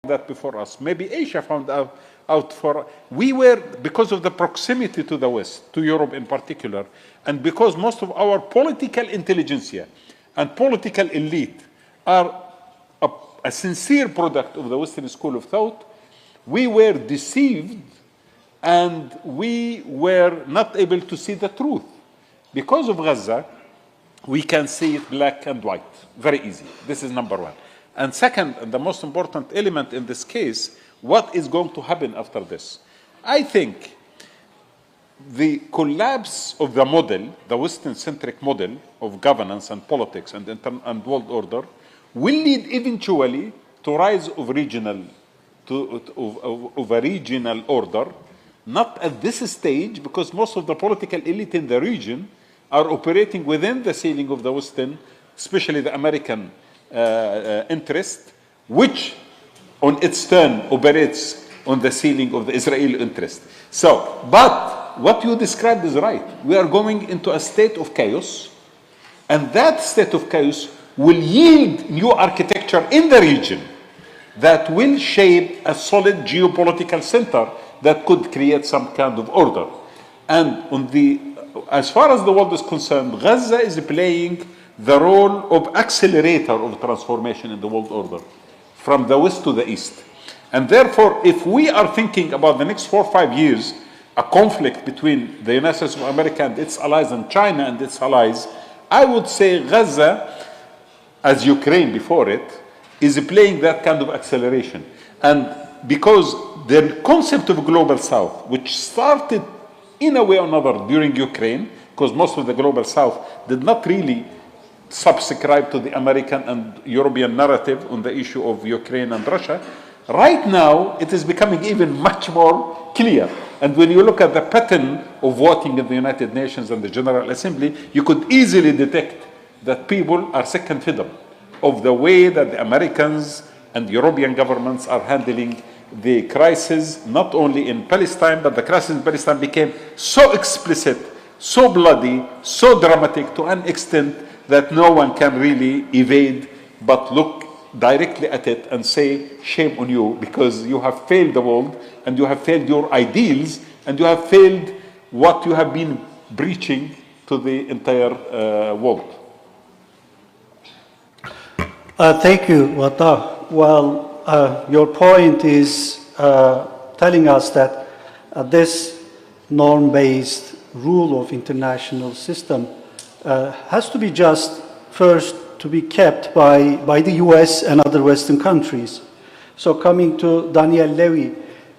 that before us. Maybe Asia found out for, we were, because of the proximity to the West, to Europe in particular, and because most of our political intelligentsia and political elite are a sincere product of the Western school of thought, we were deceived and we were not able to see the truth. Because of Gaza, we can see it black and white, very easy. This is number one. And second, and the most important element in this case, what is going to happen after this? I think the collapse of the model, the Western-centric model of governance and politics and world order, will lead eventually to rise of regional, of a regional order, not at this stage, because most of the political elite in the region are operating within the ceiling of the Western, especially the American interest, which on its turn operates on the ceiling of the Israeli interest. So, but what you described is right. We are going into a state of chaos, and that state of chaos will yield new architecture in the region that will shape a solid geopolitical center that could create some kind of order. And as far as the world is concerned, Gaza is playing the role of accelerator of transformation in the world order, from the west to the east. And therefore, if we are thinking about the next 4 or 5 years, a conflict between the United States of America and its allies and China and its allies, I would say Gaza, as Ukraine before it, is playing that kind of acceleration. And because the concept of global south, which started in a way or another during Ukraine, because most of the global south did not really subscribe to the American and European narrative on the issue of Ukraine and Russia, right now it is becoming even much more clear. And when you look at the pattern of voting in the United Nations and the General Assembly, you could easily detect that people are sick and fed up of the way that the Americans and European governments are handling the crisis, not only in Palestine, but the crisis in Palestine became so explicit, so bloody, so dramatic to an extent that no one can really evade but look directly at it and say, shame on you, because you have failed the world and you have failed your ideals and you have failed what you have been preaching to the entire world. Thank you, Wadah. Well, your point is telling us that this norm-based rule of international system has to be just first to be kept by the US and other Western countries. So coming to Daniel Levy,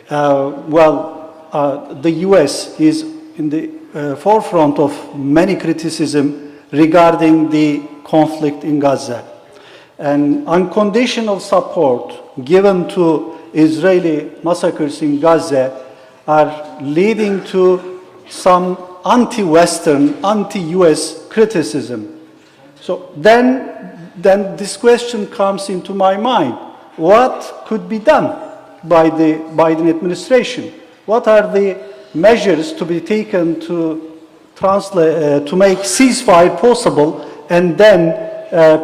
the US is in the forefront of many criticism regarding the conflict in Gaza. And unconditional support given to Israeli massacres in Gaza are leading to some anti-Western, anti-US criticism. So then this question comes into my mind. What could be done by the Biden administration? What are the measures to be taken to make ceasefire possible and then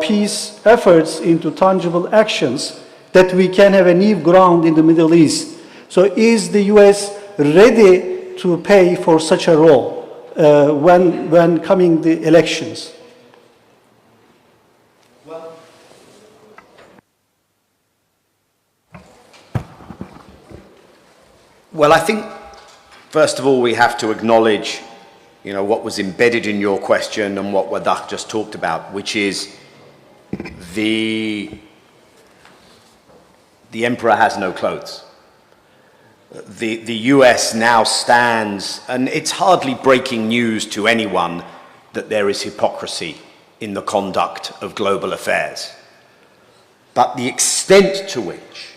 peace efforts into tangible actions that we can have an even ground in the Middle East? So is the US ready to pay for such a role when coming the elections? Well, I think, first of all, we have to acknowledge, what was embedded in your question and what Wadah just talked about, which is the emperor has no clothes. The US now stands, and it's hardly breaking news to anyone that there is hypocrisy in the conduct of global affairs. But the extent to which,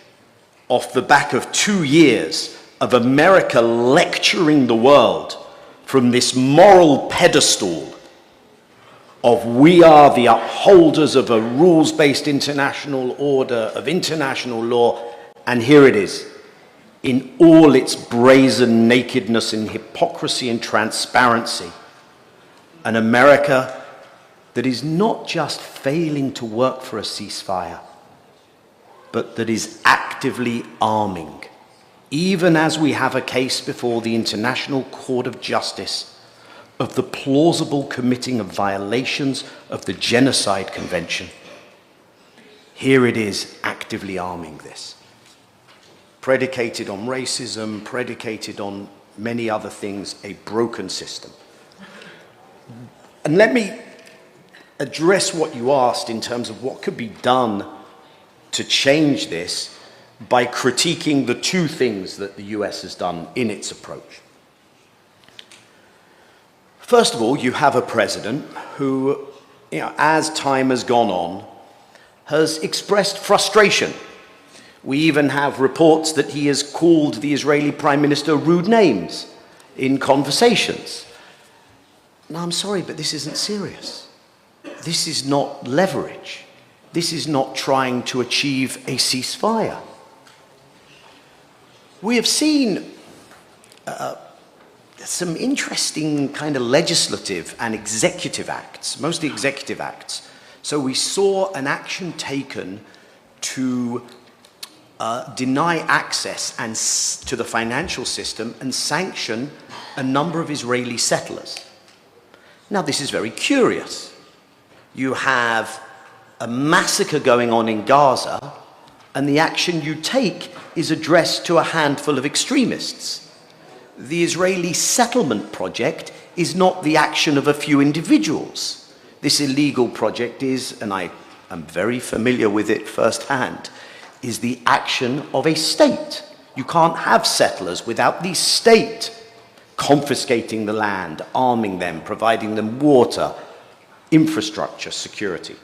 off the back of 2 years of America lecturing the world from this moral pedestal of we are the upholders of a rules-based international order, of international law, and here it is, in all its brazen nakedness and hypocrisy and transparency, an America that is not just failing to work for a ceasefire, but that is actively arming, even as we have a case before the International Court of Justice of the plausible committing of violations of the Genocide Convention. Here it is actively arming this, predicated on racism, predicated on many other things, a broken system. And let me address what you asked in terms of what could be done to change this by critiquing the two things that the US has done in its approach. First of all, you have a president who, as time has gone on, has expressed frustration. We even have reports that he has called the Israeli Prime Minister rude names in conversations. Now, I'm sorry, but this isn't serious. This is not leverage. This is not trying to achieve a ceasefire. We have seen some interesting kind of legislative and executive acts, mostly executive acts. So we saw an action taken to deny access to the financial system and sanction a number of Israeli settlers. Now, this is very curious. You have a massacre going on in Gaza, and the action you take is addressed to a handful of extremists. The Israeli settlement project is not the action of a few individuals. This illegal project is, and I am very familiar with it firsthand, is the action of a state. You can't have settlers without the state confiscating the land, arming them, providing them water, infrastructure, security.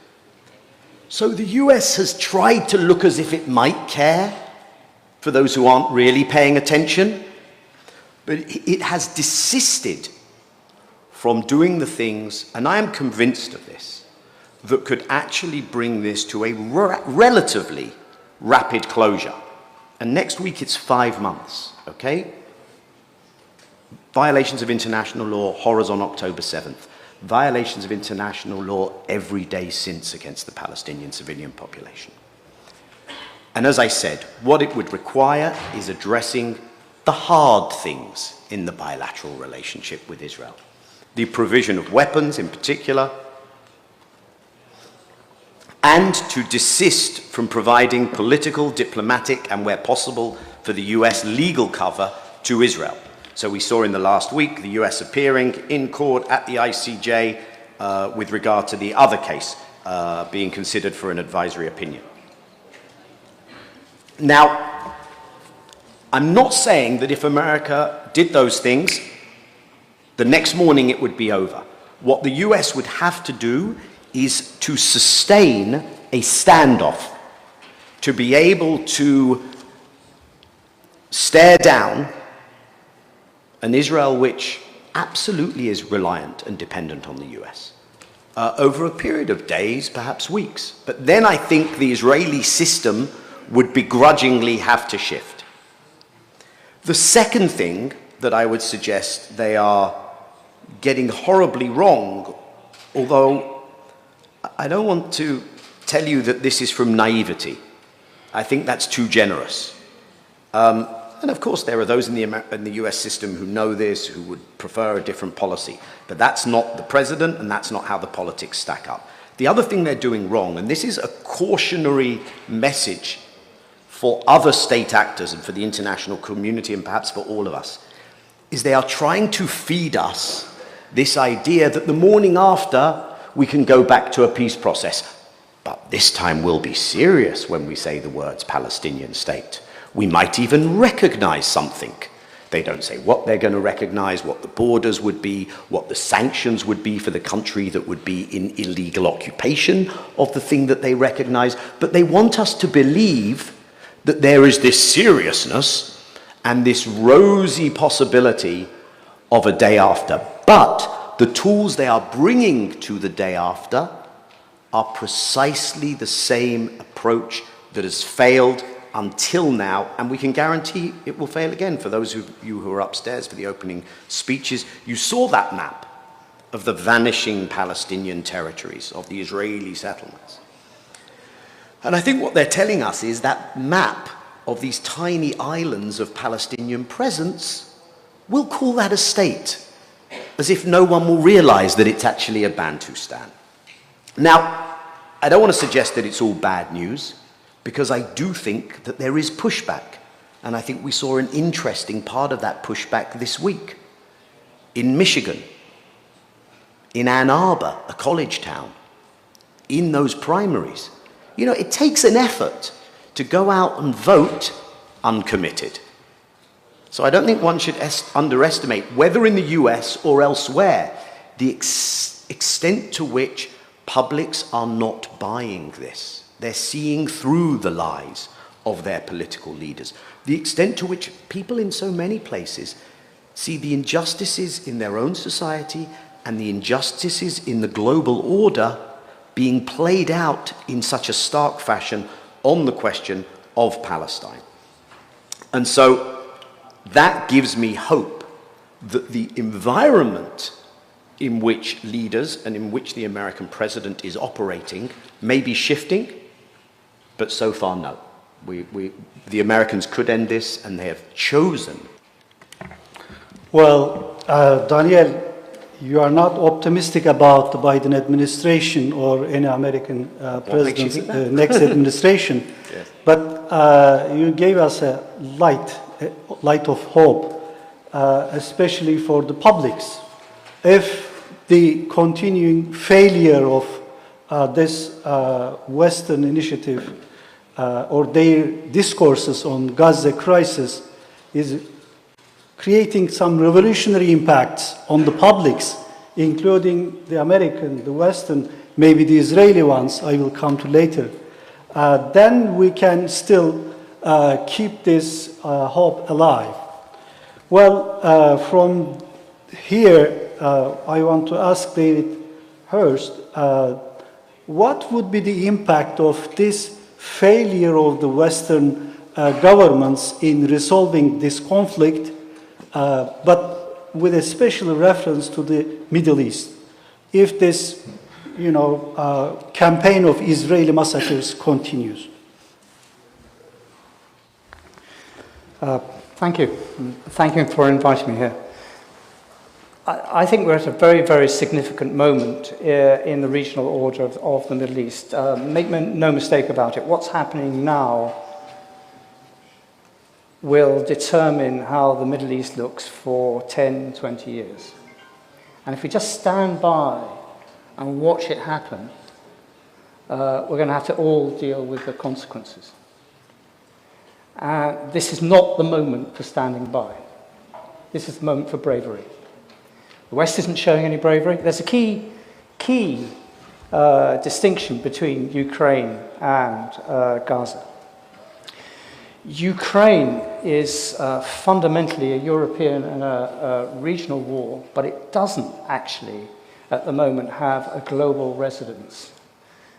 So the US has tried to look as if it might care for those who aren't really paying attention, but it has desisted from doing the things, and I am convinced of this, that could actually bring this to a relatively rapid closure. And next week it's 5 months, okay? Violations of international law, horrors on October 7th. Violations of international law every day since against the Palestinian civilian population. And as I said, what it would require is addressing the hard things in the bilateral relationship with Israel. The provision of weapons in particular, and to desist from providing political, diplomatic, and where possible, for the US legal cover to Israel. So we saw in the last week the US appearing in court at the ICJ with regard to the other case being considered for an advisory opinion. Now, I'm not saying that if America did those things, the next morning it would be over. What the US would have to do is to sustain a standoff, to be able to stare down an Israel which absolutely is reliant and dependent on the US over a period of days, perhaps weeks. But then I think the Israeli system would begrudgingly have to shift. The second thing that I would suggest they are getting horribly wrong, although I don't want to tell you that this is from naivety. I think that's too generous. And of course, there are those in the US system who know this, who would prefer a different policy. But that's not the president, and that's not how the politics stack up. The other thing they're doing wrong, and this is a cautionary message for other state actors and for the international community and perhaps for all of us, is they are trying to feed us this idea that the morning after we can go back to a peace process. But this time we'll be serious when we say the words Palestinian state. We might even recognize something. They don't say what they're going to recognize, what the borders would be, what the sanctions would be for the country that would be in illegal occupation of the thing that they recognize. But they want us to believe that there is this seriousness and this rosy possibility of a day after. But the tools they are bringing to the day after are precisely the same approach that has failed until now, and we can guarantee it will fail again. For those of you who were upstairs for the opening speeches, you saw that map of the vanishing Palestinian territories, of the Israeli settlements. And I think what they're telling us is that map of these tiny islands of Palestinian presence, we'll call that a state, as if no one will realize that it's actually a Bantustan. Now, I don't want to suggest that it's all bad news, because I do think that there is pushback. And I think we saw an interesting part of that pushback this week. In Michigan, in Ann Arbor, a college town, in those primaries. You know, it takes an effort to go out and vote uncommitted. So I don't think one should underestimate, whether in the US or elsewhere, the extent to which publics are not buying this. They're seeing through the lies of their political leaders. The extent to which people in so many places see the injustices in their own society and the injustices in the global order being played out in such a stark fashion on the question of Palestine. And so that gives me hope that the environment in which leaders and in which the American president is operating may be shifting, but so far, no. The Americans could end this, and they have chosen. Well, Daniel, you are not optimistic about the Biden administration or any American president's next administration, yes. But you gave us a light of hope, especially for the publics. If the continuing failure of this Western initiative or their discourses on Gaza crisis is creating some revolutionary impacts on the publics, including the American, the Western, maybe the Israeli ones, I will come to later, then we can still keep this hope alive. Well, from here, I want to ask David Hurst, what would be the impact of this failure of the Western governments in resolving this conflict, but with a special reference to the Middle East, if this, campaign of Israeli massacres continues? Thank you. Thank you for inviting me here. I think we're at a very, very significant moment in the regional order of the Middle East. Make no mistake about it. What's happening now will determine how the Middle East looks for 10, 20 years. And if we just stand by and watch it happen, we're going to have to all deal with the consequences. This is not the moment for standing by. This is the moment for bravery. The West isn't showing any bravery. There's a key distinction between Ukraine and Gaza. Ukraine is fundamentally a European and a regional war, but it doesn't actually, at the moment, have a global resonance.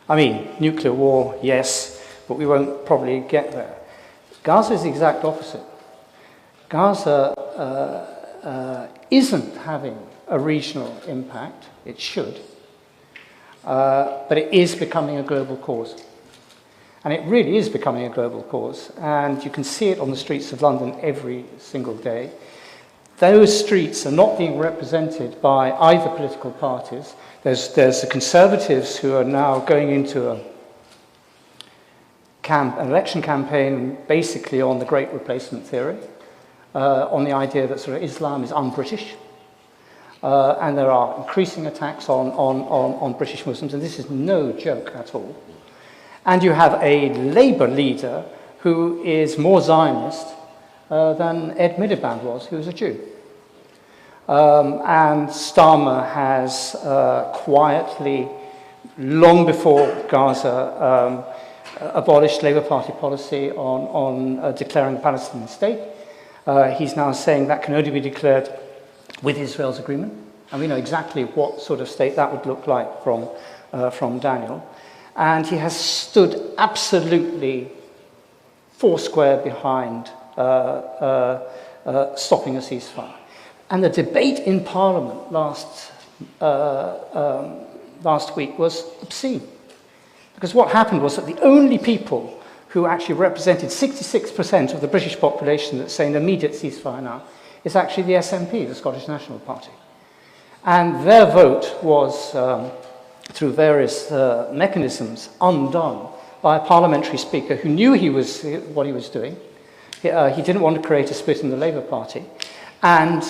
I mean, nuclear war, yes, but we won't probably get there. Gaza is the exact opposite. Gaza isn't having a regional impact. It should. But it is becoming a global cause. And it really is becoming a global cause. And you can see it on the streets of London every single day. Those streets are not being represented by either political parties. There's the Conservatives who are now going into an election campaign basically on the Great Replacement theory, on the idea that sort of Islam is un-British. And there are increasing attacks on British Muslims, and this is no joke at all. And you have a Labour leader who is more Zionist than Ed Miliband was, who was a Jew. And Starmer has quietly, long before Gaza, abolished Labour Party policy on declaring a Palestinian state. He's now saying that can only be declared with Israel's agreement. And we know exactly what sort of state that would look like from Daniel. And he has stood absolutely foursquare behind stopping a ceasefire. And the debate in Parliament last week was obscene. Because what happened was that the only people who actually represented 66% of the British population that's saying immediate ceasefire now is actually the SNP, the Scottish National Party. And their vote was, through various mechanisms, undone by a parliamentary speaker who knew what he was doing. He didn't want to create a split in the Labour Party. And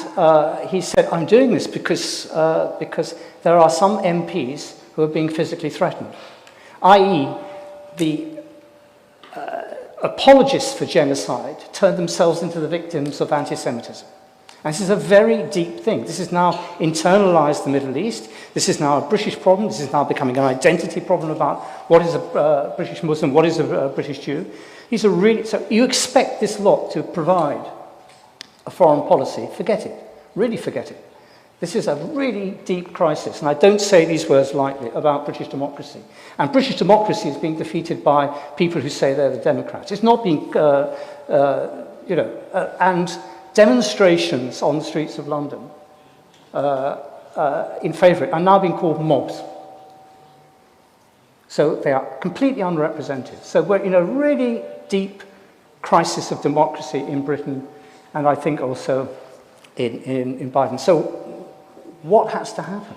he said, I'm doing this because there are some MPs who are being physically threatened, i.e. the apologists for genocide turned themselves into the victims of anti-Semitism. And this is a very deep thing. This is now internalized the Middle East. This is now a British problem. This is now becoming an identity problem about what is a British Muslim, what is a British Jew. These are really, so you expect this lot to provide a foreign policy. Forget it. Really forget it. This is a really deep crisis, and I don't say these words lightly about British democracy. And British democracy is being defeated by people who say they're the Democrats. It's not being, and demonstrations on the streets of London in favour of it are now being called mobs. So they are completely unrepresented. So we're in a really deep crisis of democracy in Britain, and I think also in Biden. So what has to happen?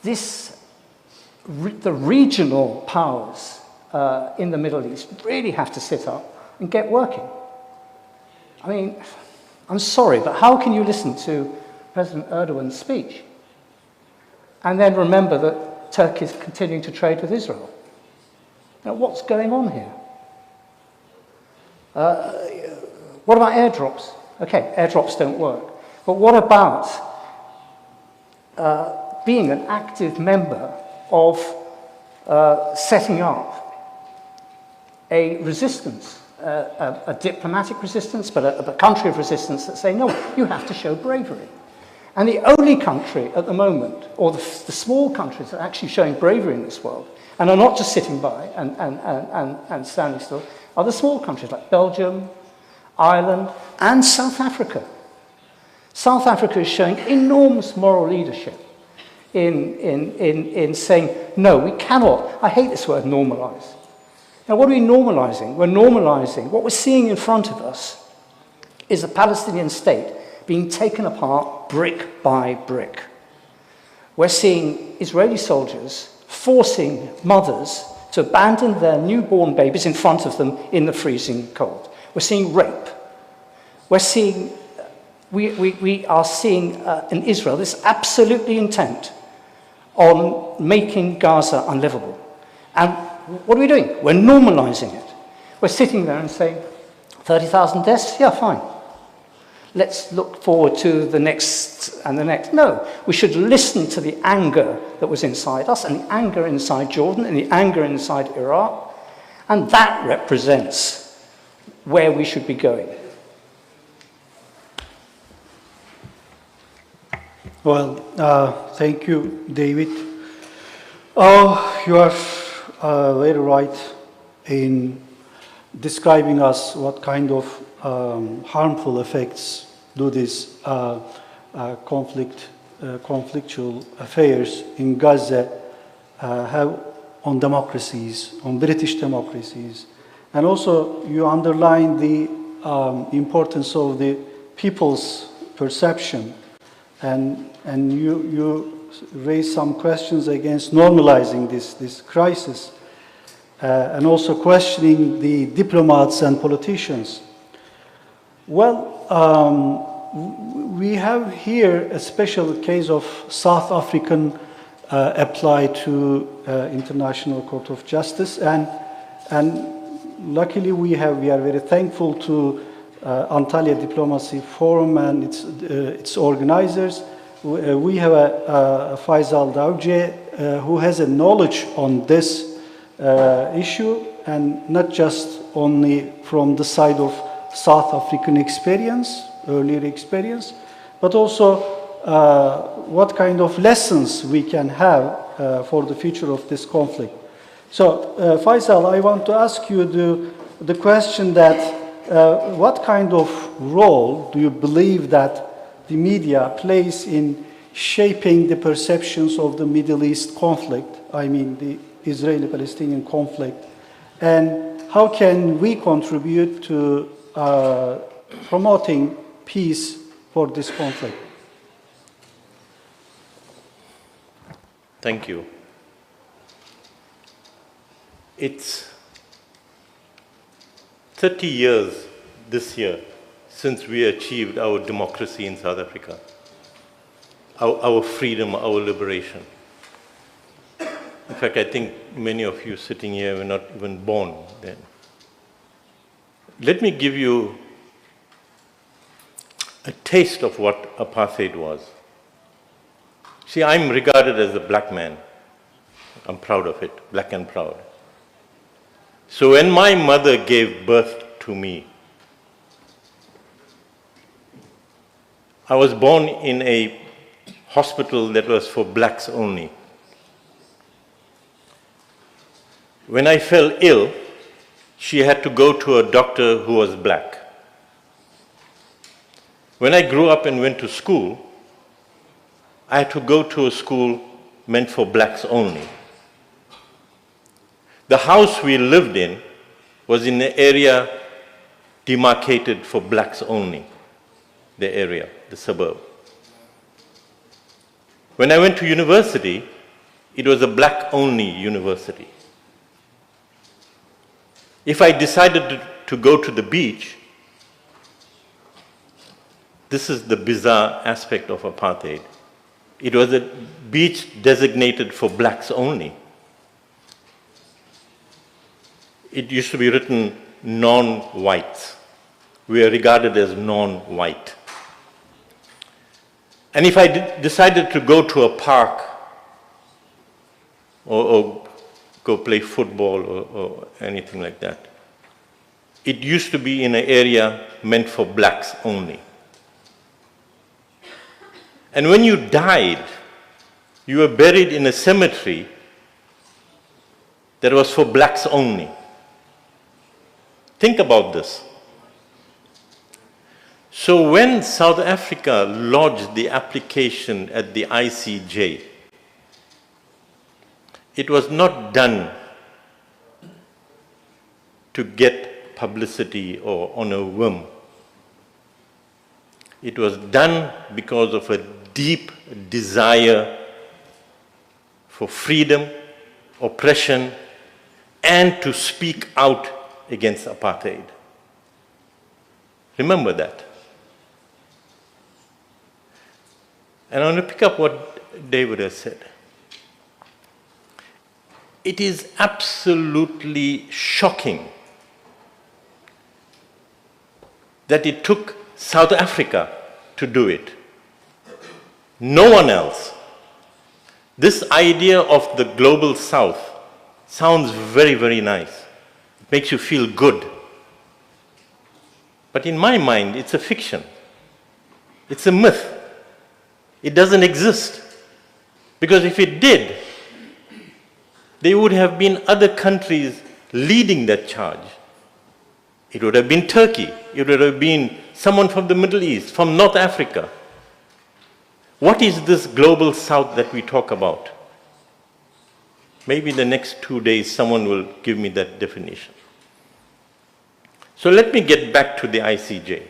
The regional powers in the Middle East really have to sit up and get working. I mean, I'm sorry, but how can you listen to President Erdogan's speech and then remember that Turkey is continuing to trade with Israel? Now, what's going on here? What about airdrops? Okay, airdrops don't work. But what about being an active member of setting up a resistance, a diplomatic resistance, but a country of resistance that say, no, you have to show bravery. And the only country at the moment, or the small countries that are actually showing bravery in this world, and are not just sitting by and standing still, are the small countries like Belgium, Ireland, and South Africa. South Africa is showing enormous moral leadership in saying, no, we cannot, I hate this word, normalise. Now, what are we normalising? We're normalising, what we're seeing in front of us is a Palestinian state being taken apart brick by brick. We're seeing Israeli soldiers forcing mothers to abandon their newborn babies in front of them in the freezing cold. We're seeing rape. We're seeing, we are seeing in Israel this absolutely intent on making Gaza unlivable. And what are we doing? We're normalising it. We're sitting there and saying, 30,000 deaths? Yeah, fine. Let's look forward to the next and the next. No, we should listen to the anger that was inside us, and the anger inside Jordan, and the anger inside Iraq, and that represents where we should be going. Well, thank you, David. You are very right in describing us what kind of harmful effects do these conflictual affairs in Gaza have on democracies, on British democracies. And also you underline the importance of the people's perception, and you raise some questions against normalizing this crisis, and also questioning the diplomats and politicians. Well, we have here a special case of South African applied to International Court of Justice, and luckily we are very thankful to Antalya Diplomacy Forum and its organizers. We have a Faisal Davce who has a knowledge on this issue, and not just only from the side of South African experience, earlier experience, but also what kind of lessons we can have for the future of this conflict. So, Faisal, I want to ask you the question that what kind of role do you believe that the media plays in shaping the perceptions of the Middle East conflict? I mean, the Israeli-Palestinian conflict, and how can we contribute to promoting peace for this conflict? Thank you. It's 30 years this year since we achieved our democracy in South Africa, our freedom, our liberation. In fact, I think many of you sitting here were not even born then. Let me give you a taste of what apartheid was. See, I'm regarded as a black man. I'm proud of it, black and proud. So when my mother gave birth to me, I was born in a hospital that was for blacks only. When I fell ill, she had to go to a doctor who was black. When I grew up and went to school, I had to go to a school meant for blacks only. The house we lived in was in the area demarcated for blacks only, the area, the suburb. When I went to university, it was a black-only university. If I decided to go to the beach, this is the bizarre aspect of apartheid. It was a beach designated for blacks only. It used to be written non-whites. We are regarded as non-white. And if I decided to go to a park or go play football or anything like that, it used to be in an area meant for blacks only. And when you died, you were buried in a cemetery that was for blacks only. Think about this. So when South Africa lodged the application at the ICJ, it was not done to get publicity or on a whim. It was done because of a deep desire for freedom, oppression, and to speak out against apartheid. Remember that. And I want to pick up what David has said. It is absolutely shocking that it took South Africa to do it. No one else. This idea of the global South sounds very, very nice. It makes you feel good. But in my mind, it's a fiction. It's a myth. It doesn't exist. Because if it did, there would have been other countries leading that charge. It would have been Turkey. It would have been someone from the Middle East, from North Africa. What is this global South that we talk about? Maybe in the next 2 days someone will give me that definition. So let me get back to the ICJ.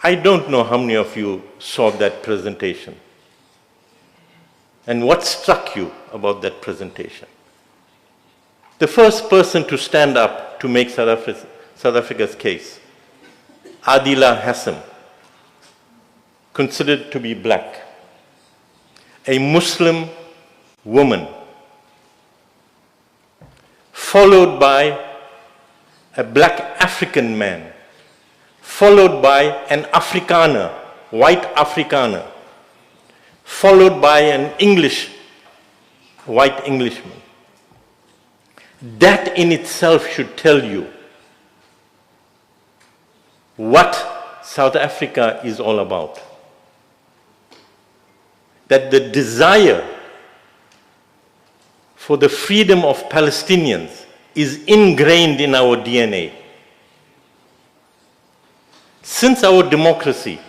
I don't know how many of you saw that presentation. And what struck you about that presentation? The first person to stand up to make South Africa's case, Adila Hassan, considered to be black, a Muslim woman, followed by a black African man, followed by an Afrikaner, white Afrikaner, followed by an white Englishman. That in itself should tell you what South Africa is all about. That the desire for the freedom of Palestinians is ingrained in our DNA. Since our democracy,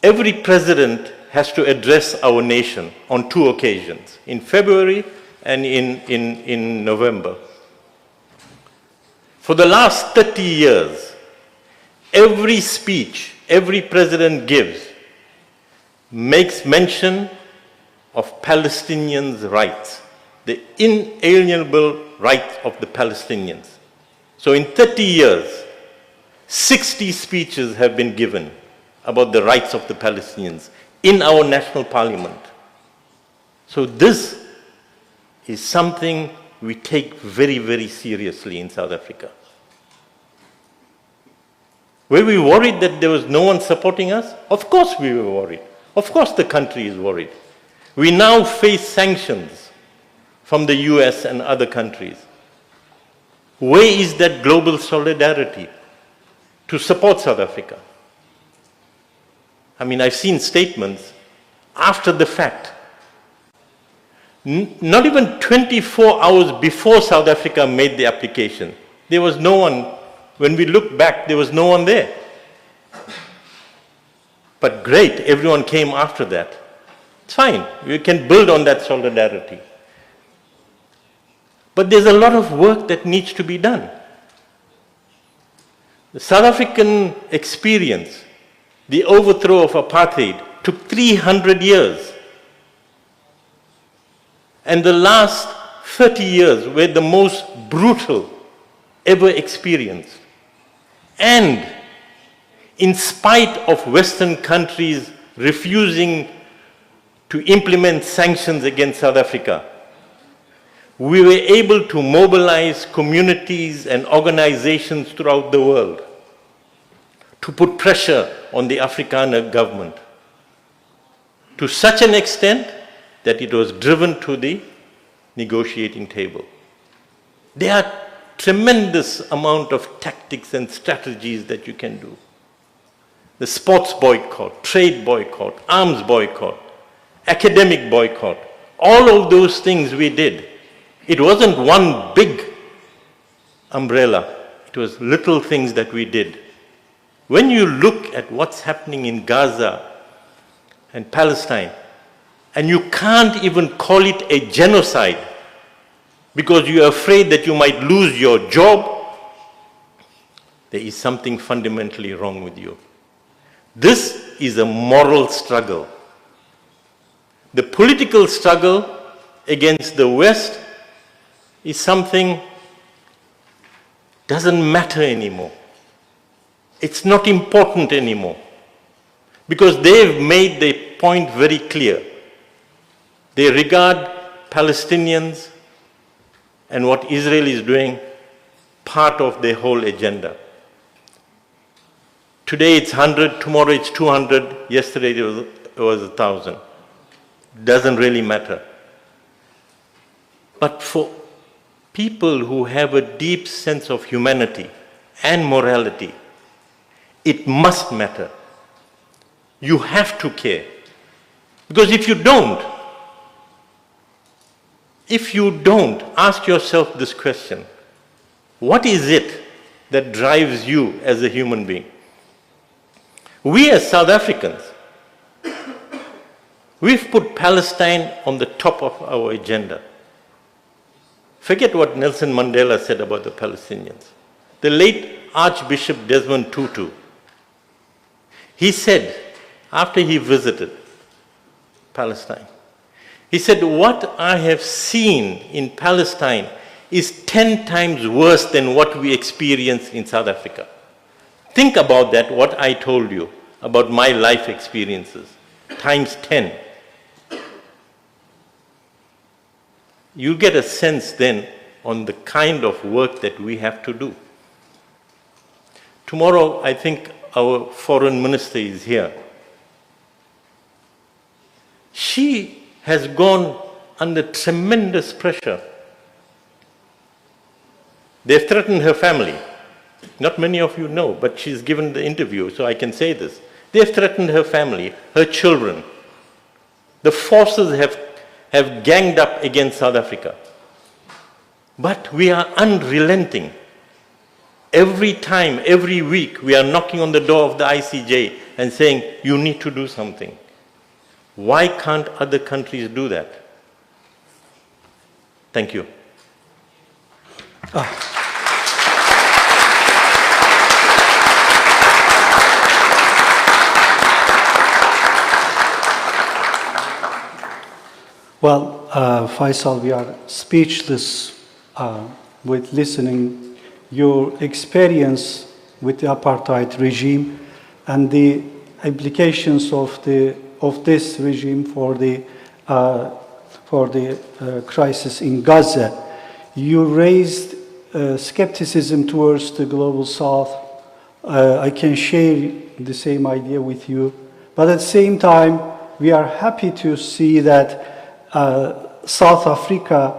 every president has to address our nation on 2 occasions, in February and in November. For the last 30 years, every speech every president gives makes mention of Palestinians' rights, the inalienable rights of the Palestinians. So in 30 years, 60 speeches have been given about the rights of the Palestinians in our national parliament. So this is something we take very, very seriously in South Africa. Were we worried that there was no one supporting us? Of course we were worried. Of course the country is worried. We now face sanctions from the US and other countries. Where is that global solidarity to support South Africa? I mean, I've seen statements after the fact. Not even 24 hours before South Africa made the application, there was no one. When we look back, there was no one there. But great, everyone came after that. It's fine, we can build on that solidarity. But there's a lot of work that needs to be done. The South African experience, the overthrow of apartheid, took 300 years. And the last 30 years were the most brutal ever experienced. And in spite of Western countries refusing to implement sanctions against South Africa, we were able to mobilize communities and organizations throughout the world to put pressure on the Afrikaner government to such an extent that it was driven to the negotiating table. There are tremendous amount of tactics and strategies that you can do. The sports boycott, trade boycott, arms boycott, academic boycott, all of those things we did. It wasn't one big umbrella, it was little things that we did. When you look at what's happening in Gaza and Palestine, and you can't even call it a genocide because you're afraid that you might lose your job, there is something fundamentally wrong with you. This is a moral struggle. The political struggle against the West is something doesn't matter anymore. It's not important anymore because they've made their point very clear. They regard Palestinians and what Israel is doing part of their whole agenda. Today it's 100, tomorrow it's 200, yesterday it was 1,000. Doesn't really matter. But for people who have a deep sense of humanity and morality, it must matter. You have to care. Because if you don't, ask yourself this question: what is it that drives you as a human being? We as South Africans, we've put Palestine on the top of our agenda. Forget what Nelson Mandela said about the Palestinians. The late Archbishop Desmond Tutu, he said, after he visited Palestine, he said, what I have seen in Palestine is 10 times worse than what we experience in South Africa. Think about that, what I told you about my life experiences, times 10. You get a sense then on the kind of work that we have to do. Tomorrow, I think our foreign minister is here. She has gone under tremendous pressure. They've threatened her family. Not many of you know, but she's given the interview, so I can say this. They've threatened her family, her children. The forces have ganged up against South Africa. But we are unrelenting. Every time, every week, we are knocking on the door of the ICJ and saying, you need to do something. Why can't other countries do that? Thank you. Well, Faisal, we are speechless with listening your experience with the apartheid regime and the implications of this regime for the crisis in Gaza. You raised skepticism towards the global South. I can share the same idea with you, but at the same time, we are happy to see that South Africa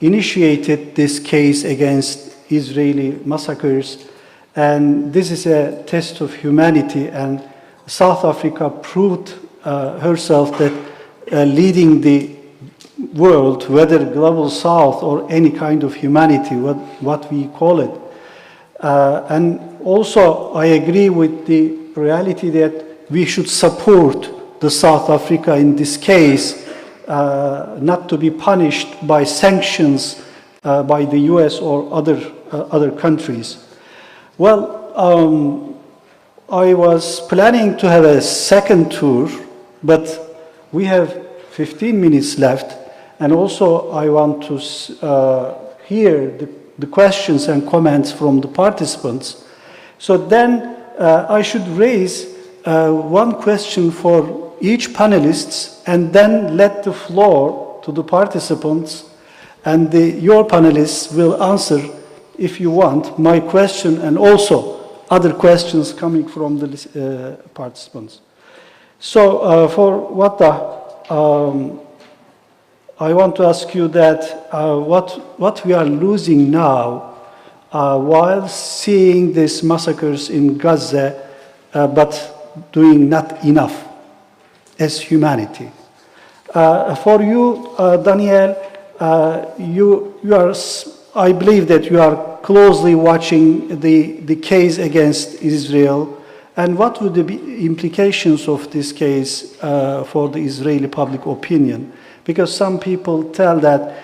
initiated this case against Israeli massacres, and this is a test of humanity, and South Africa proved herself that leading the world, whether global South or any kind of humanity, what we call it. And also, I agree with the reality that we should support the South Africa in this case, not to be punished by sanctions by the US or other countries. Well, I was planning to have a second tour, but we have 15 minutes left, and also I want to hear the questions and comments from the participants. So then I should raise one question for each panelist, and then let the floor to the participants, and your panelists will answer, if you want, my question and also other questions coming from the participants. So for Wadah, I want to ask you that what we are losing now while seeing these massacres in Gaza, but doing not enough as humanity. For you, Daniel, you are, I believe that you are closely watching the case against Israel, and what would be the implications of this case for the Israeli public opinion? Because some people tell that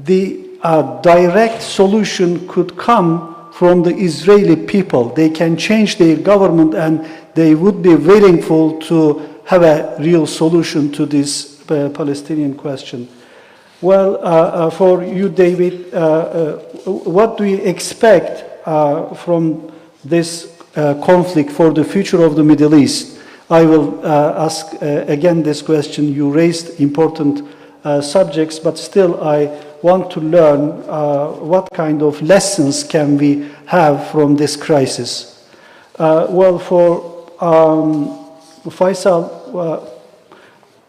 the direct solution could come from the Israeli people. They can change their government and they would be willing to have a real solution to this Palestinian question. Well, for you, David, what do you expect from this conflict for the future of the Middle East? I will ask again this question. You raised important subjects, but still I want to learn what kind of lessons can we have from this crisis. Well, for Faisal,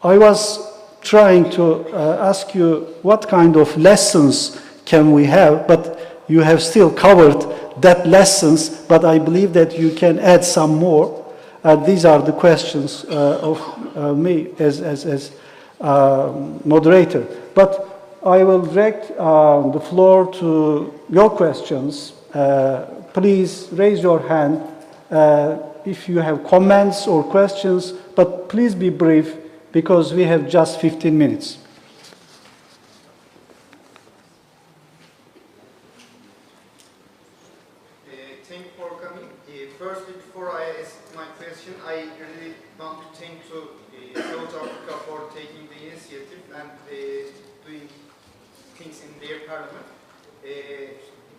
I was trying to ask you what kind of lessons can we have, but you have still covered that lessons, but I believe that you can add some more. These are the questions of me as moderator. But I will direct the floor to your questions. Please raise your hand if you have comments or questions, but please be brief because we have just 15 minutes. Thank you for coming. Firstly, before I ask my question, I really want to thank South Africa for taking the initiative and doing things in their parliament.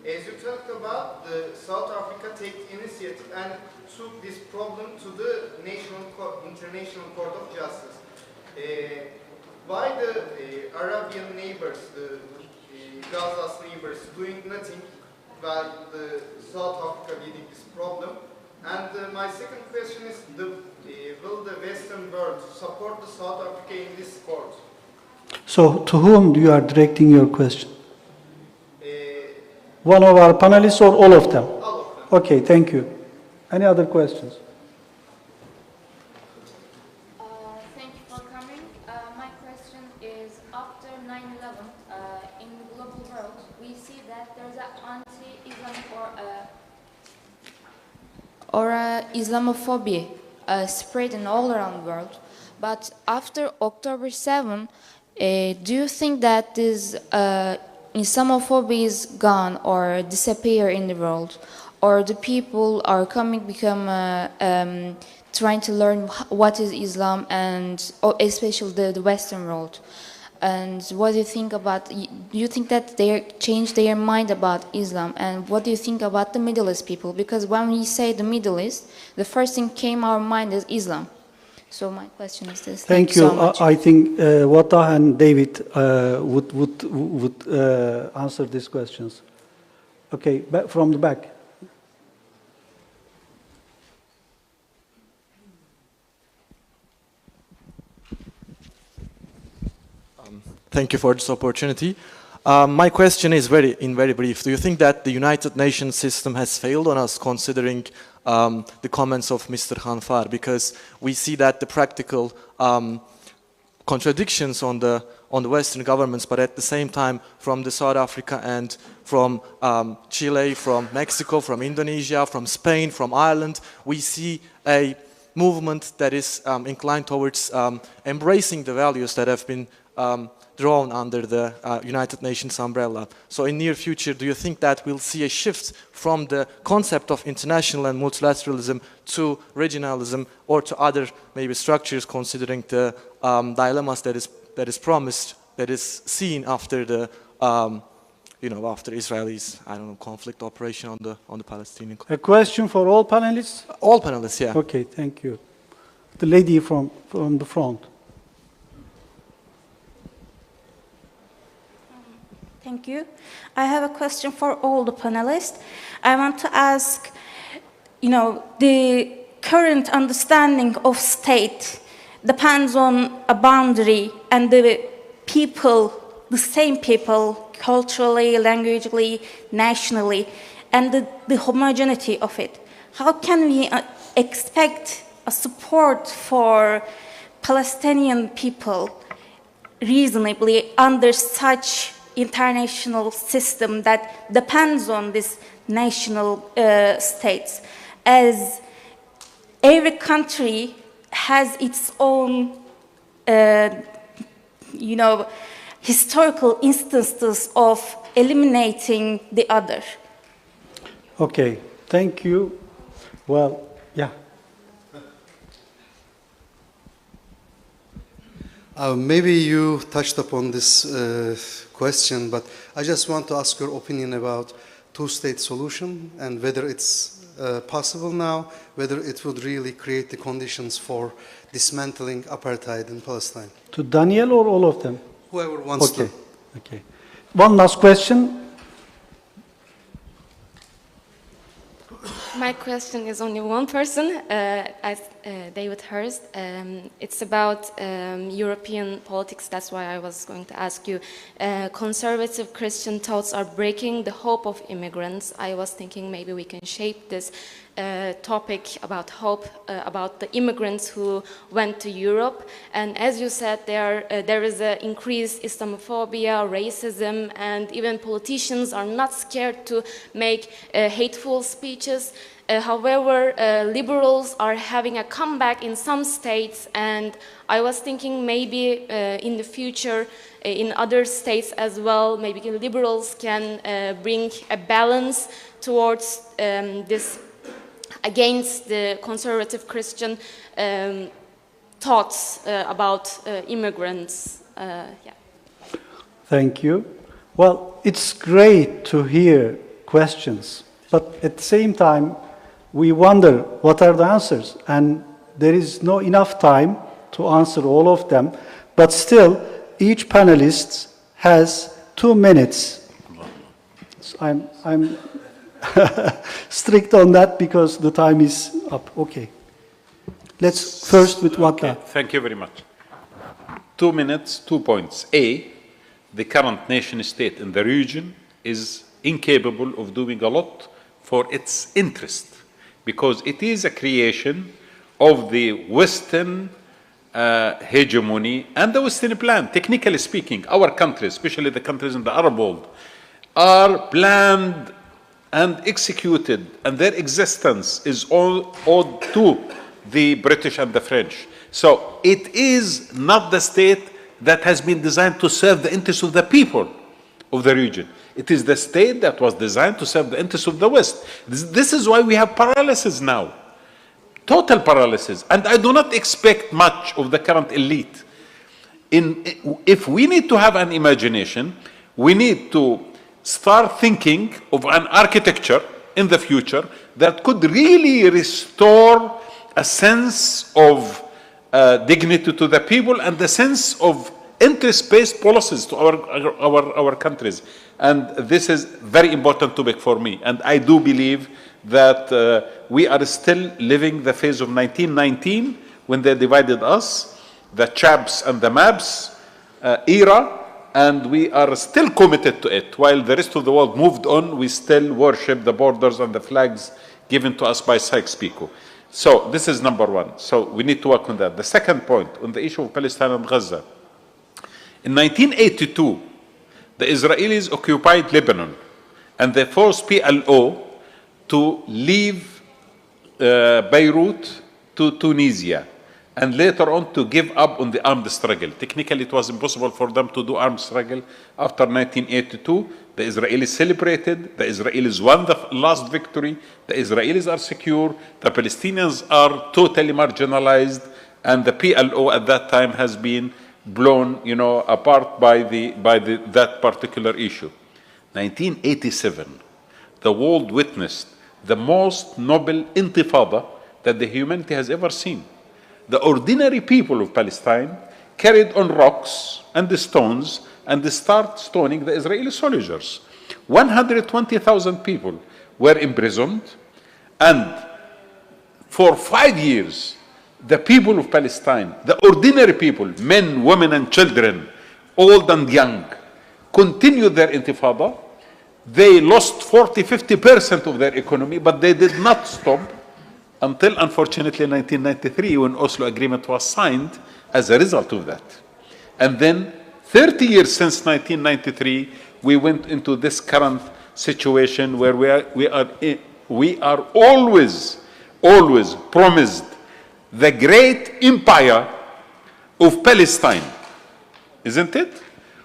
As you talked about, the South Africa take initiative and took this problem to the International Court of Justice. Why the Arabian neighbors, the Gaza's neighbors, doing nothing while the South Africa leading this problem? And my second question is, will the Western world support the South Africa in this court? So, to whom you are directing your question? One of our panelists or all of them? All of them. Okay, thank you. Any other questions? Thank you for coming. My question is, after 9/11, in the global world, we see that there's an anti-Islamic or Islamophobia spreading all around the world. But after October 7, do you think that this Islamophobia is gone or disappear in the world, or the people are become trying to learn what is Islam, and especially the Western world? And what do you think about? Do you think that they changed their mind about Islam? And what do you think about the Middle East people? Because when we say the Middle East, the first thing came our mind is Islam. So my question is this. Thank you. So much. I think Wadah and David would answer these questions. Okay, from the back. Thank you for this opportunity. My question is very brief. Do you think that the United Nations system has failed on us, considering the comments of Mr. Khanfar? Because we see that the practical contradictions on the Western governments, but at the same time, from the South Africa and from Chile, from Mexico, from Indonesia, from Spain, from Ireland, we see a movement that is inclined towards embracing the values that have been drawn under the United Nations umbrella. So in near future, do you think that we'll see a shift from the concept of international and multilateralism to regionalism, or to other maybe structures, considering the dilemmas that is promised, that is seen after the after Israel's conflict operation on the Palestinian? A question for all panelists? All panelists, yeah. Okay, thank you. The lady from the front. Thank you. I have a question for all the panelists. I want to ask, the current understanding of state depends on a boundary, and the people, the same people, culturally, languagely, nationally, and the homogeneity of it. How can we expect a support for Palestinian people reasonably under such international system that depends on these national states, as every country has its own, historical instances of eliminating the other? Okay, thank you. Well, yeah. Maybe you touched upon this question, but I just want to ask your opinion about two-state solution and whether it's possible now, whether it would really create the conditions for dismantling apartheid in Palestine. To Daniel or all of them? Whoever wants to. Okay. One last question. My question is only one person, David Hurst. It's about European politics. That's why I was going to ask you. Conservative Christian thoughts are breaking the hope of immigrants. I was thinking maybe we can shape this topic about hope, about the immigrants who went to Europe. And as you said, there is an increased Islamophobia, racism, and even politicians are not scared to make hateful speeches. However, liberals are having a comeback in some states, and I was thinking maybe in the future, in other states as well, maybe liberals can bring a balance towards this, against the conservative Christian thoughts about immigrants. Yeah. Thank you. Well, it's great to hear questions, but at the same time, we wonder what are the answers, and there is not enough time to answer all of them, but still each panelist has 2 minutes. So I'm strict on that because the time is up. Okay. Let's first with Wadah. Okay. Thank you very much. 2 minutes, 2 points. A, the current nation state in the region is incapable of doing a lot for its interest, because it is a creation of the Western hegemony and the Western plan. Technically speaking, our countries, especially the countries in the Arab world, are planned and executed, and their existence is all owed to the British and the French. So it is not the state that has been designed to serve the interests of the people of the region. It is the state that was designed to serve the interests of the West. This is why we have paralysis now. Total paralysis. And I do not expect much of the current elite. If we need to have an imagination, we need to start thinking of an architecture in the future that could really restore a sense of dignity to the people and the sense of interest-based policies to our countries. And this is very important topic for me. And I do believe that we are still living the phase of 1919 when they divided us, the chaps and the maps era, and we are still committed to it. While the rest of the world moved on, we still worship the borders and the flags given to us by Sykes-Picot. So this is number one. So we need to work on that. The second point on the issue of Palestine and Gaza. In 1982, the Israelis occupied Lebanon and they forced PLO to leave Beirut to Tunisia and later on to give up on the armed struggle. Technically, it was impossible for them to do armed struggle after 1982. The Israelis celebrated, the Israelis won the last victory, the Israelis are secure, the Palestinians are totally marginalized, and the PLO at that time has been blown, apart by that particular issue. 1987, the world witnessed the most noble intifada that the humanity has ever seen. The ordinary people of Palestine carried on rocks and the stones and they start stoning the Israeli soldiers. 120,000 people were imprisoned, and for 5 years, the people of Palestine, the ordinary people, men, women, and children, old and young, continued their intifada. They lost 40–50% of their economy, but they did not stop until, unfortunately, 1993, when Oslo Agreement was signed as a result of that. And then 30 years since 1993, we went into this current situation where we are always promised the great empire of Palestine, isn't it?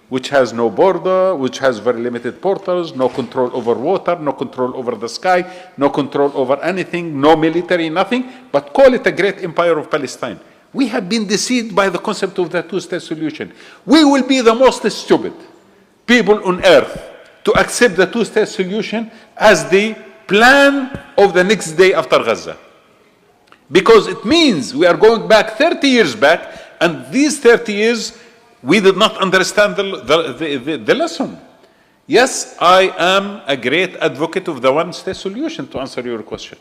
Which has no border, which has very limited portals, no control over water, no control over the sky, no control over anything, no military, nothing, but call it a great empire of Palestine. We have been deceived by the concept of the two-state solution. We will be the most stupid people on earth to accept the two-state solution as the plan of the next day after Gaza. Because it means we are going back 30 years back, and these 30 years, we did not understand the lesson. Yes, I am a great advocate of the one-state solution, to answer your question.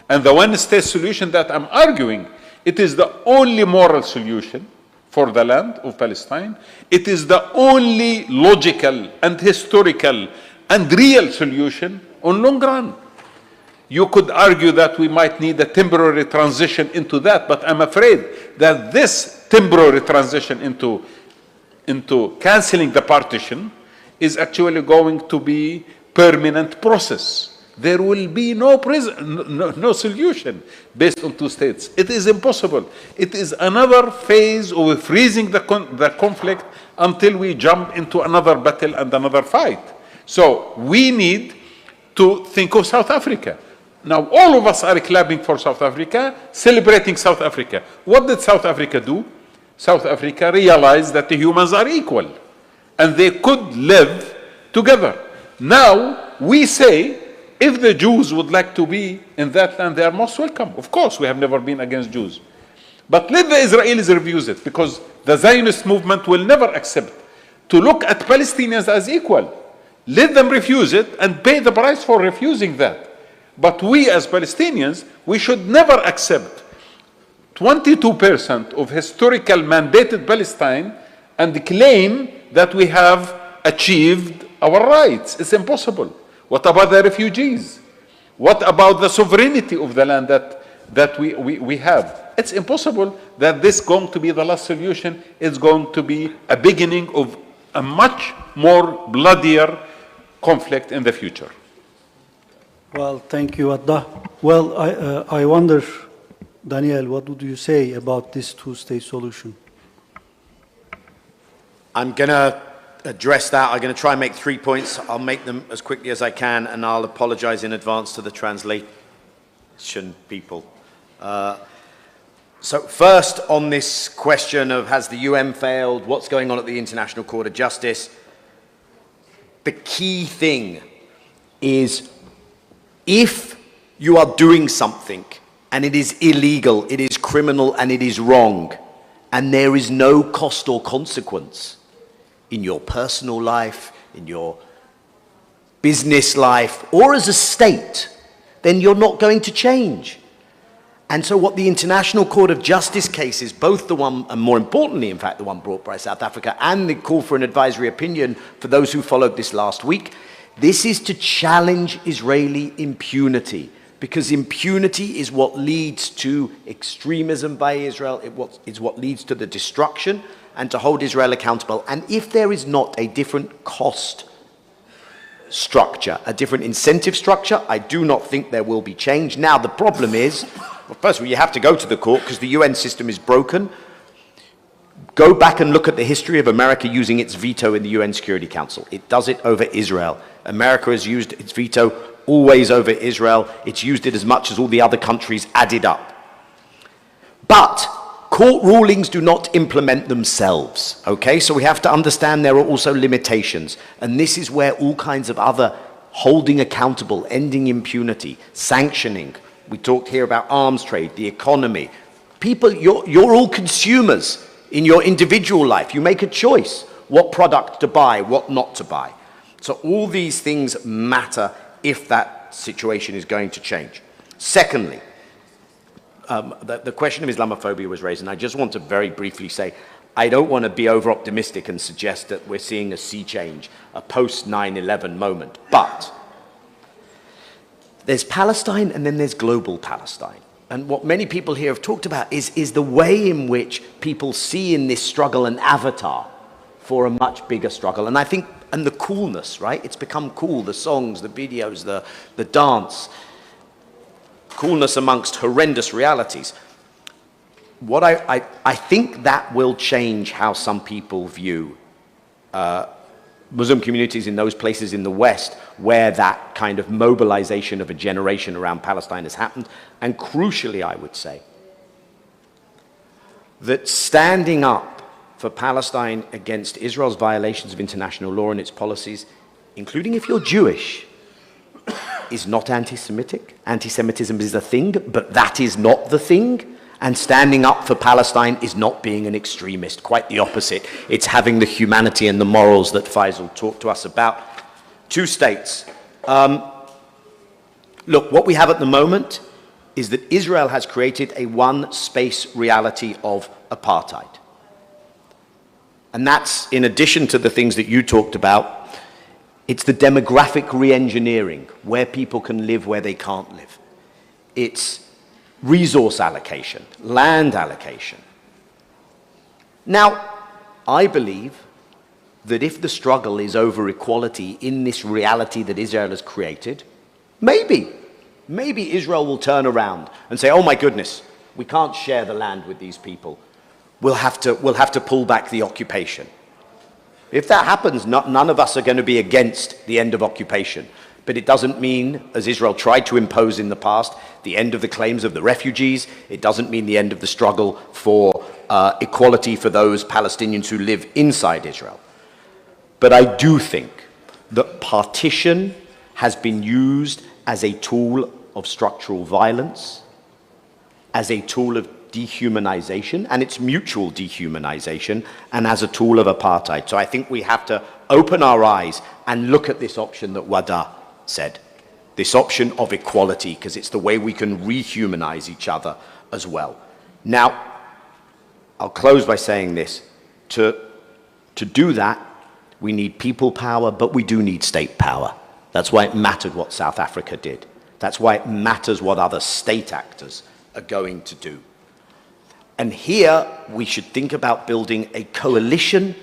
And the one-state solution that I'm arguing, it is the only moral solution for the land of Palestine. It is the only logical and historical and real solution on long run. You could argue that we might need a temporary transition into that, but I'm afraid that this temporary transition into canceling the partition is actually going to be permanent process. There will be no solution based on two states. It is impossible. It is another phase of freezing the conflict until we jump into another battle and another fight. So we need to think of South Africa. Now all of us are clapping for South Africa, celebrating South Africa. What did South Africa do? South Africa realized that the humans are equal and they could live together. Now we say, if the Jews would like to be in that land, they are most welcome. Of course, we have never been against Jews. But let the Israelis refuse it, because the Zionist movement will never accept to look at Palestinians as equal. Let them refuse it and pay the price for refusing that. But we as Palestinians, we should never accept 22% of historical mandated Palestine and claim that we have achieved our rights. It's impossible. What about the refugees? What about the sovereignty of the land that we have? It's impossible that this is going to be the last solution. It's going to be a beginning of a much more bloodier conflict in the future. Well, thank you, Wadah. Well, I wonder Daniel, what would you say about this two-state solution? I'm going to address that. I'm going to try and make 3 points. I'll make them as quickly as I can, and I'll apologize in advance to the translation people. So first, on this question of has the UN failed, what's going on at the International Court of Justice, the key thing is if you are doing something and it is illegal, it is criminal, and it is wrong, and there is no cost or consequence in your personal life, in your business life, or as a state, then you're not going to change. And so what the International Court of Justice cases, both the one, and more importantly, in fact, the one brought by South Africa, and the call for an advisory opinion for those who followed this last week, this is to challenge Israeli impunity, because impunity is what leads to extremism by Israel, it's what leads to the destruction, and to hold Israel accountable. And if there is not a different cost structure, a different incentive structure, I do not think there will be change. Now, the problem is, well, first of all, you have to go to the court because the UN system is broken. Go back and look at the history of America using its veto in the UN Security Council. It does it over Israel. America has used its veto always over Israel. It's used it as much as all the other countries added up. But court rulings do not implement themselves, okay? So we have to understand there are also limitations. And this is where all kinds of other holding accountable, ending impunity, sanctioning. We talked here about arms trade, the economy. People, you're all consumers in your individual life. You make a choice what product to buy, what not to buy. So all these things matter if that situation is going to change. Secondly, the question of Islamophobia was raised, and I just want to very briefly say, I don't want to be over-optimistic and suggest that we're seeing a sea change, a post-9/11 moment, but there's Palestine and then there's global Palestine. And what many people here have talked about is the way in which people see in this struggle an avatar for a much bigger struggle. And I think, and the coolness, right? It's become cool, the songs, the videos, the dance, coolness amongst horrendous realities. What I think that will change how some people view Muslim communities in those places in the West where that kind of mobilization of a generation around Palestine has happened. And crucially, I would say, that standing up for Palestine against Israel's violations of international law and its policies, including if you're Jewish, is not anti-Semitic. Anti-Semitism is a thing, but that is not the thing. And standing up for Palestine is not being an extremist, quite the opposite. It's having the humanity and the morals that Faisal talked to us about. Two states. Look, what we have at the moment is that Israel has created a one-space reality of apartheid. And that's, in addition to the things that you talked about, it's the demographic re-engineering, where people can live where they can't live. It's resource allocation, land allocation. Now, I believe that if the struggle is over equality in this reality that Israel has created, maybe Israel will turn around and say, oh my goodness, we can't share the land with these people. We'll have to pull back the occupation. If that happens, none of us are going to be against the end of occupation. But it doesn't mean, as Israel tried to impose in the past, the end of the claims of the refugees. It doesn't mean the end of the struggle for equality for those Palestinians who live inside Israel. But I do think that partition has been used as a tool of structural violence, as a tool of dehumanization, and it's mutual dehumanization, and as a tool of apartheid. So I think we have to open our eyes and look at this option that Wadah said, this option of equality, because it's the way we can rehumanize each other as well. Now, I'll close by saying this. To do that, we need people power, but we do need state power. That's why it mattered what South Africa did. That's why it matters what other state actors are going to do. And here, we should think about building a coalition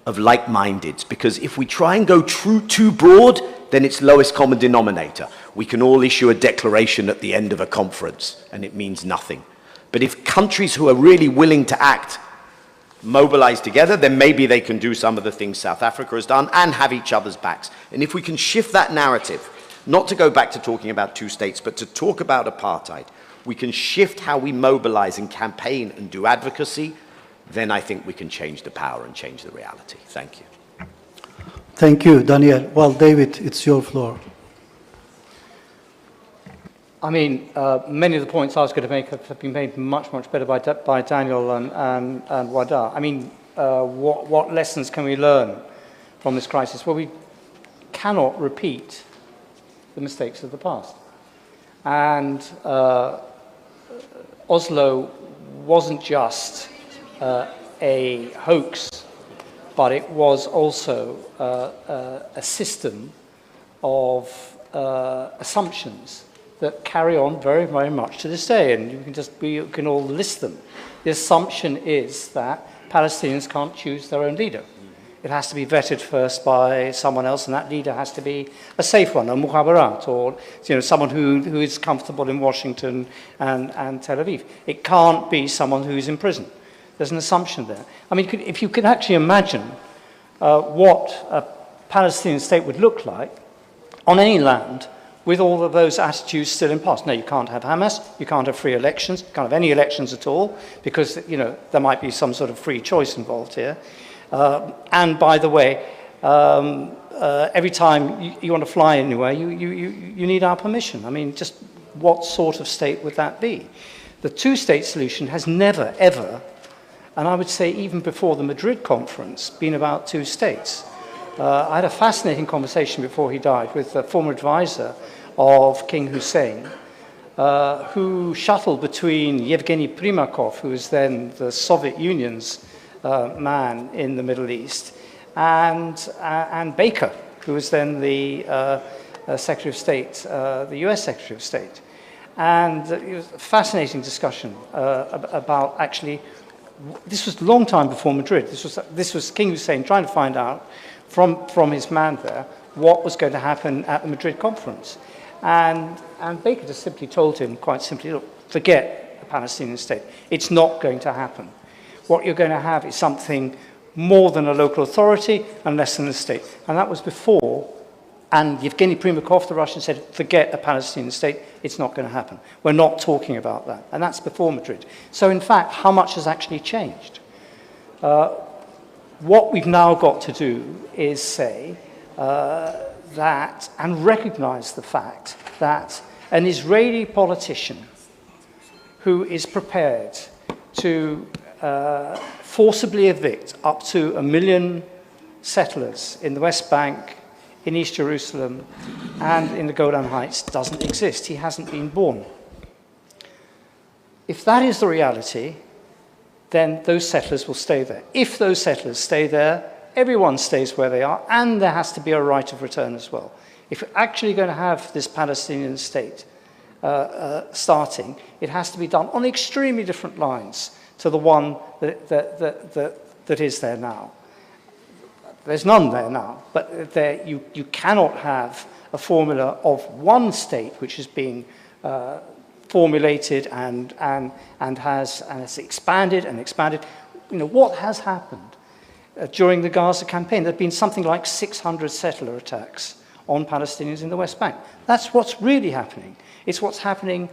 of like-mindeds, because if we try and go too broad, then it's lowest common denominator. We can all issue a declaration at the end of a conference, and it means nothing. But if countries who are really willing to act mobilize together, then maybe they can do some of the things South Africa has done and have each other's backs. And if we can shift that narrative, not to go back to talking about two states, but to talk about apartheid, we can shift how we mobilize and campaign and do advocacy, then I think we can change the power and change the reality. Thank you. Thank you, Daniel. Well, David, it's your floor. I mean, many of the points I was going to make have been made much, much better by Daniel and Wadah. I mean, what lessons can we learn from this crisis? Well, we cannot repeat the mistakes of the past. And Oslo wasn't just a hoax, but it was also a system of assumptions that carry on very, very much to this day, and you can all list them. The assumption is that Palestinians can't choose their own leader. It has to be vetted first by someone else, and that leader has to be a safe one, a mukhabarat, or someone who is comfortable in Washington and Tel Aviv. It can't be someone who's in prison. There's an assumption there. I mean, if you could actually imagine what a Palestinian state would look like on any land with all of those attitudes still in place. No, you can't have Hamas, you can't have free elections, you can't have any elections at all, because there might be some sort of free choice involved here. And by the way, every time you want to fly anywhere, you need our permission. I mean, just what sort of state would that be? The two-state solution has never, ever, and I would say even before the Madrid conference, been about two states. I had a fascinating conversation before he died with a former advisor of King Hussein, who shuttled between Yevgeny Primakov, who was then the Soviet Union's man in the Middle East, and Baker, who was then the Secretary of State, the US Secretary of State. And it was a fascinating discussion about actually, this was a long time before Madrid. This was King Hussein trying to find out from his man there what was going to happen at the Madrid conference. And Baker just simply told him, quite simply, look, forget the Palestinian state. It's not going to happen. What you're going to have is something more than a local authority and less than a state. And that was before, and Yevgeny Primakov, the Russian, said, forget a Palestinian state, it's not going to happen. We're not talking about that. And that's before Madrid. So in fact, how much has actually changed? What we've now got to do is say that, and recognize the fact that an Israeli politician who is prepared to forcibly evict up to 1 million settlers in the West Bank, in East Jerusalem, and in the Golan Heights doesn't exist. He hasn't been born. If that is the reality, then those settlers will stay there. If those settlers stay there, everyone stays where they are, and there has to be a right of return as well. If we're actually going to have this Palestinian state starting, it has to be done on extremely different lines to the one that is there now. There's none there now, but you cannot have a formula of one state which is being formulated and has expanded and expanded. What has happened during the Gaza campaign? There have been something like 600 settler attacks on Palestinians in the West Bank. That's what's really happening. It's what's happening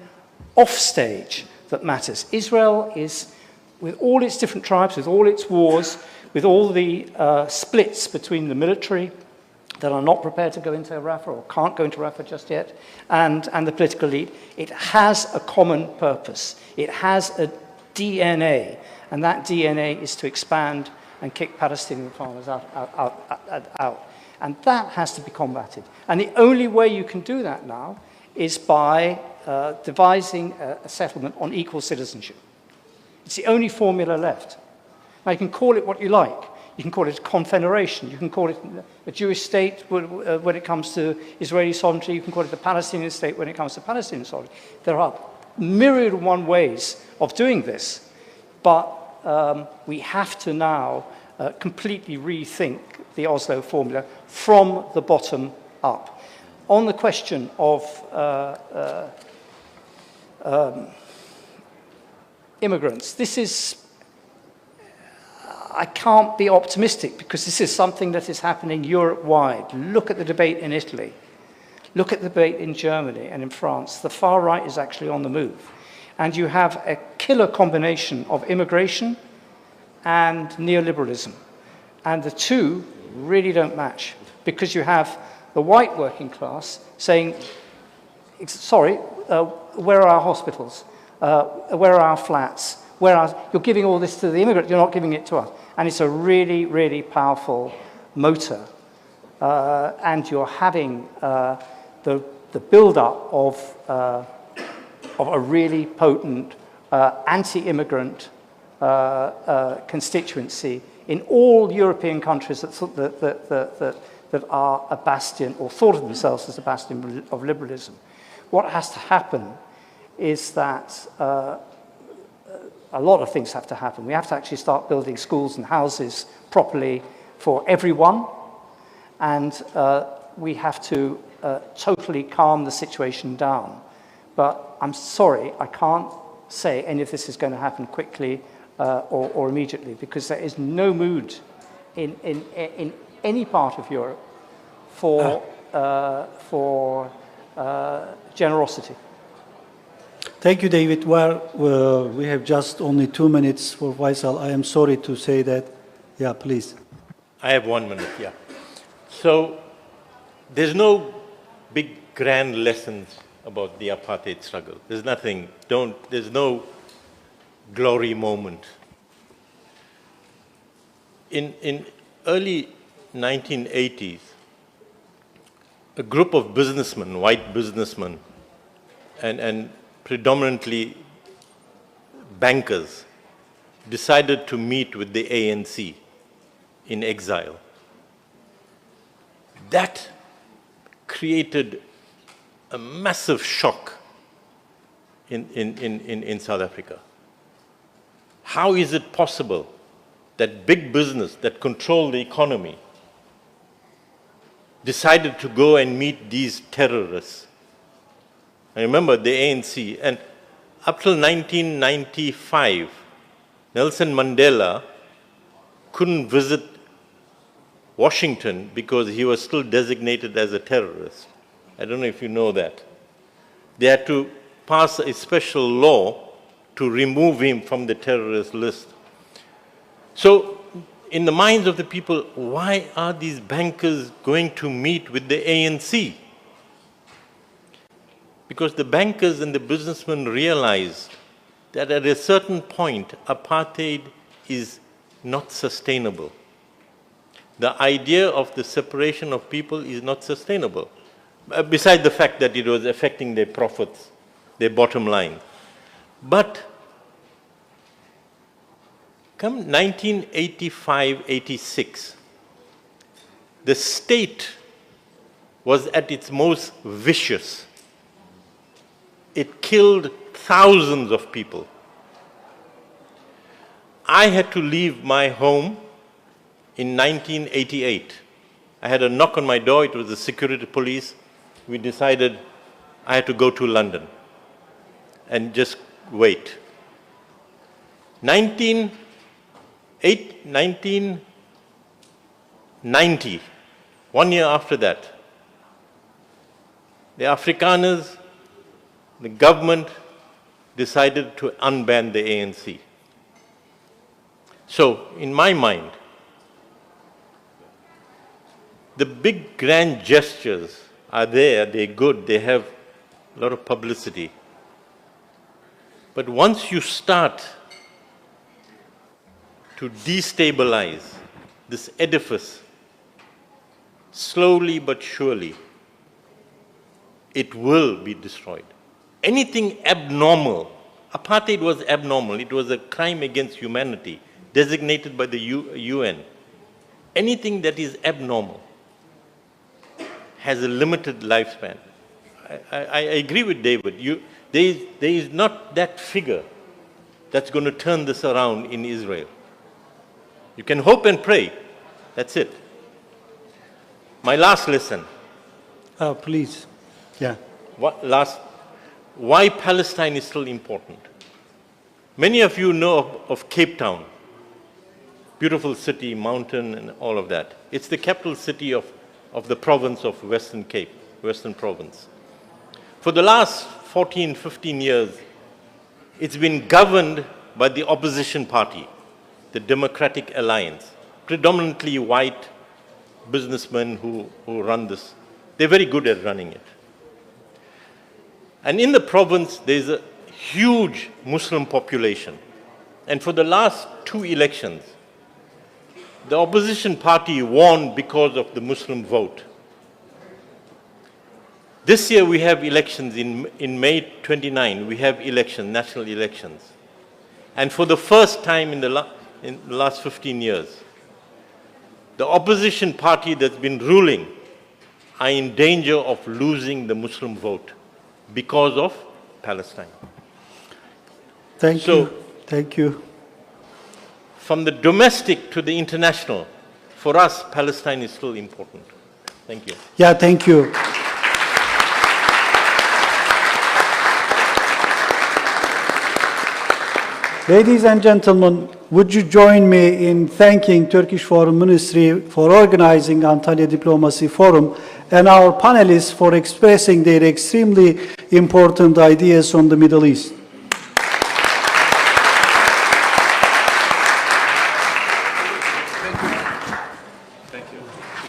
off stage that matters. Israel is, with all its different tribes, with all its wars, with all the splits between the military that are not prepared to go into Rafah or can't go into Rafah just yet, and the political elite, it has a common purpose. It has a DNA, and that DNA is to expand and kick Palestinian farmers out. And that has to be combated. And the only way you can do that now is by devising a settlement on equal citizenship. It's the only formula left. Now, you can call it what you like. You can call it a confederation. You can call it a Jewish state when it comes to Israeli sovereignty. You can call it a Palestinian state when it comes to Palestinian sovereignty. There are myriad and one ways of doing this, but we have to now completely rethink the Oslo formula from the bottom up. On the question of immigrants. This is, I can't be optimistic because this is something that is happening Europe-wide. Look at the debate in Italy. Look at the debate in Germany and in France. The far right is actually on the move. And you have a killer combination of immigration and neoliberalism. And the two really don't match because you have the white working class saying, sorry, where are our hospitals? Where are our flats? You're giving all this to the immigrant, you're not giving it to us. And it's a really, really powerful motor. And you're having the build-up of a really potent anti-immigrant constituency in all European countries that are a bastion, or thought of themselves as a bastion of liberalism. What has to happen is that a lot of things have to happen. We have to actually start building schools and houses properly for everyone, and we have to totally calm the situation down. But I'm sorry, I can't say any of this is going to happen quickly or immediately, because there is no mood in any part of Europe for generosity. Thank you, David. Well, we have just only 2 minutes for Faisal. I am sorry to say that. Yeah, please. I have 1 minute, yeah. So there's no big grand lessons about the apartheid struggle. There's nothing, there's no glory moment. In early 1980s, a group of businessmen, white businessmen, and predominantly bankers, decided to meet with the ANC in exile. That created a massive shock in South Africa. How is it possible that big business that controlled the economy decided to go and meet these terrorists? I remember the ANC, and up till 1995, Nelson Mandela couldn't visit Washington because he was still designated as a terrorist. I don't know if you know that. They had to pass a special law to remove him from the terrorist list. So, in the minds of the people, why are these bankers going to meet with the ANC? Because the bankers and the businessmen realized that at a certain point, apartheid is not sustainable. The idea of the separation of people is not sustainable, besides the fact that it was affecting their profits, their bottom line. But come 1985-86, the state was at its most vicious. It killed thousands of people. I had to leave my home in 1988. I had a knock on my door. It was the security police. We decided I had to go to London and just wait. 1990, 1 year after that, the Afrikaners, the government decided to unban the ANC. So, in my mind, the big grand gestures are there, they're good, they have a lot of publicity. But once you start to destabilize this edifice, slowly but surely, it will be destroyed. Anything abnormal, apartheid was abnormal, it was a crime against humanity, designated by the UN. Anything that is abnormal has a limited lifespan. I agree with David. There is not that figure that's going to turn this around in Israel. You can hope and pray. That's it. My last lesson. Please. Yeah. Why Palestine is still important? Many of you know of Cape Town, beautiful city, mountain, and all of that. It's the capital city of the province of Western Cape, Western Province. For the last 14, 15 years, it's been governed by the opposition party, the Democratic Alliance, predominantly white businessmen who run this. They're very good at running it. And in the province, there's a huge Muslim population. And for the last 2 elections, the opposition party won because of the Muslim vote. This year we have elections in May 29, we have elections, national elections. And for the first time in the last 15 years, the opposition party that's been ruling are in danger of losing the Muslim vote because of Palestine. Thank you. Thank you. From the domestic to the international, for us, Palestine is still important. Thank you. Yeah, thank you. Ladies and gentlemen, would you join me in thanking Turkish Foreign Ministry for organizing Antalya Diplomacy Forum and our panelists for expressing their extremely important ideas on the Middle East.